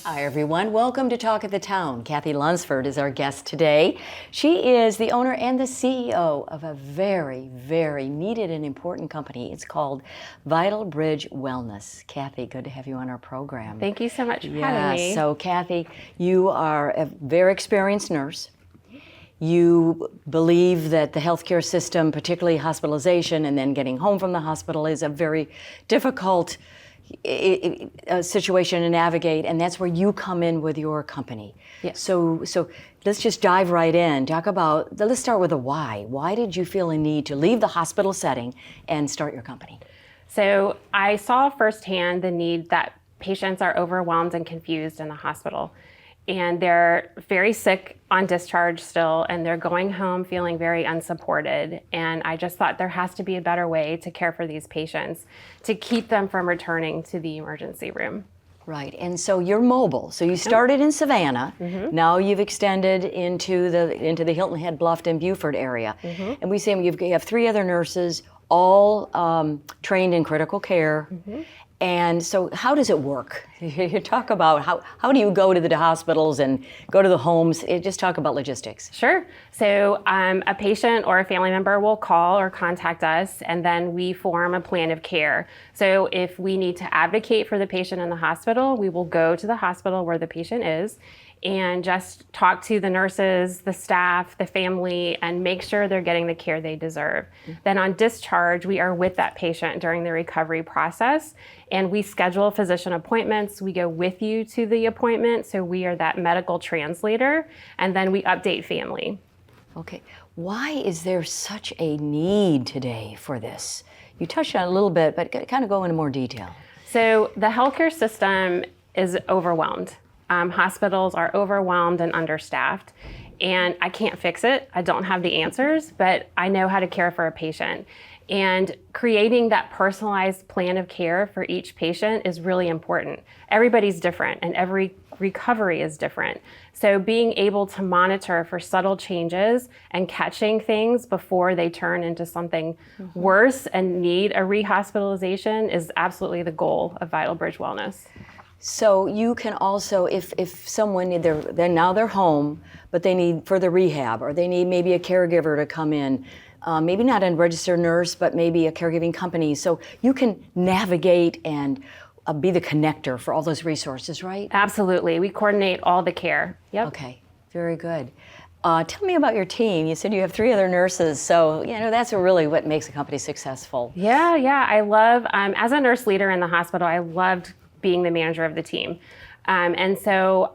Hi everyone, welcome to Talk of the Town. Cathy Lunsford is our guest today. She is the owner and the CEO of a very, very needed and important company. It's called Vital Bridge Wellness. Cathy, good to have you on our program. Thank you so much for having me. So Cathy, you are a very experienced nurse. You believe that the healthcare system, particularly hospitalization and then getting home from the hospital, is a very difficult situation to navigate, and that's where you come in with your company. Yes. So let's just dive right in. Let's start with the why. Why did you feel a need to leave the hospital setting and start your company? So I saw firsthand the need that patients are overwhelmed and confused in the hospital. And they're very sick on discharge still, and they're going home feeling very unsupported. And I just thought there has to be a better way to care for these patients to keep them from returning to the emergency room. Right, and so you're mobile. So you started in Savannah. Mm-hmm. Now you've extended into the Hilton Head, Bluffton, Beaufort area. Mm-hmm. And we say you have 3 other nurses, all trained in critical care. Mm-hmm. And so how does it work? You talk about how do you go to the hospitals and go to the homes? Just talk about logistics. Sure. So a patient or a family member will call or contact us, and then we form a plan of care. So if we need to advocate for the patient in the hospital, we will go to the hospital where the patient is and just talk to the nurses, the staff, the family, and make sure they're getting the care they deserve. Mm-hmm. Then on discharge, we are with that patient during the recovery process, and we schedule physician appointments. We go with you to the appointment, so we are that medical translator, and then we update family. Okay, why is there such a need today for this? You touched on it a little bit, but kind of go into more detail. So the healthcare system is overwhelmed. Hospitals are overwhelmed and understaffed, and I can't fix it. I don't have the answers, but I know how to care for a patient. And creating that personalized plan of care for each patient is really important. Everybody's different, and every recovery is different. So being able to monitor for subtle changes and catching things before they turn into something worse and need a rehospitalization is absolutely the goal of Vital Bridge Wellness. So you can also, if someone, they're home, but they need further rehab, or they need maybe a caregiver to come in, maybe not a registered nurse, but maybe a caregiving company. So you can navigate and be the connector for all those resources, right? Absolutely. We coordinate all the care. Yep. Okay, very good. Tell me about your team. You said you have 3 other nurses, so that's really what makes a company successful. Yeah. I love, as a nurse leader in the hospital, I loved being the manager of the team. And so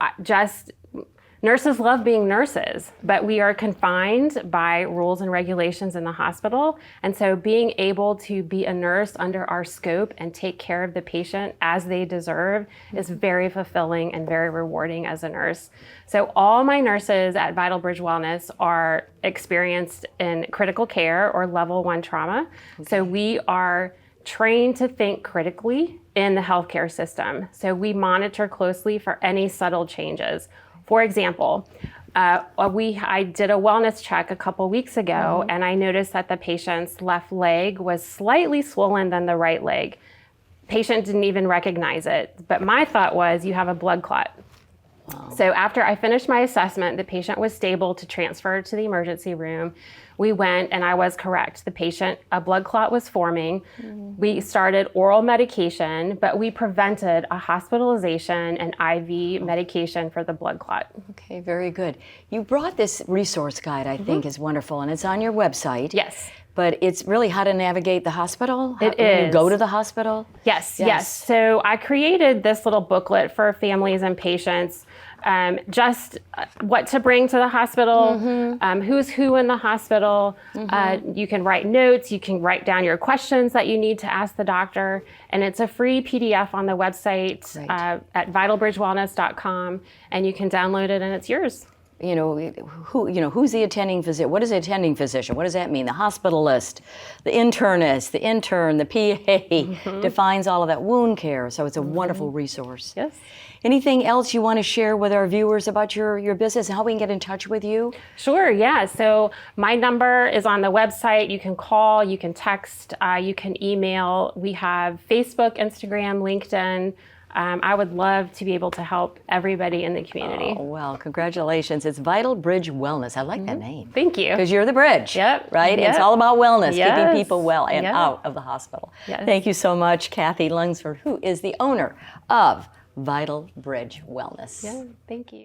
nurses love being nurses, but we are confined by rules and regulations in the hospital. And so being able to be a nurse under our scope and take care of the patient as they deserve is very fulfilling and very rewarding as a nurse. So all my nurses at Vital Bridge Wellness are experienced in critical care or level 1 trauma. Okay. So we are trained to think critically in the healthcare system. So we monitor closely for any subtle changes. For example, I did a wellness check a couple weeks ago, and I noticed that the patient's left leg was slightly swollen than the right leg. Patient didn't even recognize it, but my thought was, you have a blood clot. Wow. So after I finished my assessment, the patient was stable to transfer to the emergency room. We went, and I was correct. A blood clot was forming. Mm-hmm. We started oral medication, but we prevented a hospitalization and IV medication for the blood clot. Okay, very good. You brought this resource guide, I think is wonderful, and it's on your website. Yes. But it's really how to navigate the hospital? It is. You go to the hospital? Yes. So I created this little booklet for families and patients, just what to bring to the hospital, who's who in the hospital. You can write notes, you can write down your questions that you need to ask the doctor, and it's a free PDF on the website at vitalbridgewellness.com, and you can download it and it's yours. Who's the attending physician? What is the attending physician? What does that mean? The hospitalist, the internist, the intern, the PA defines all of that. Wound care, so it's a wonderful resource. Yes. Anything else you want to share with our viewers about your business and how we can get in touch with you? Sure, yeah. So my number is on the website. You can call, you can text, you can email. We have Facebook, Instagram, LinkedIn. I would love to be able to help everybody in the community. Oh, well, congratulations. It's Vital Bridge Wellness. I like that name. Thank you. Because you're the bridge. Yep. Right? Yep. It's all about wellness, keeping Yes. people well and Yep. out of the hospital. Yes. Thank you so much, Cathy Lunsford, who is the owner of Vital Bridge Wellness. Yeah, thank you.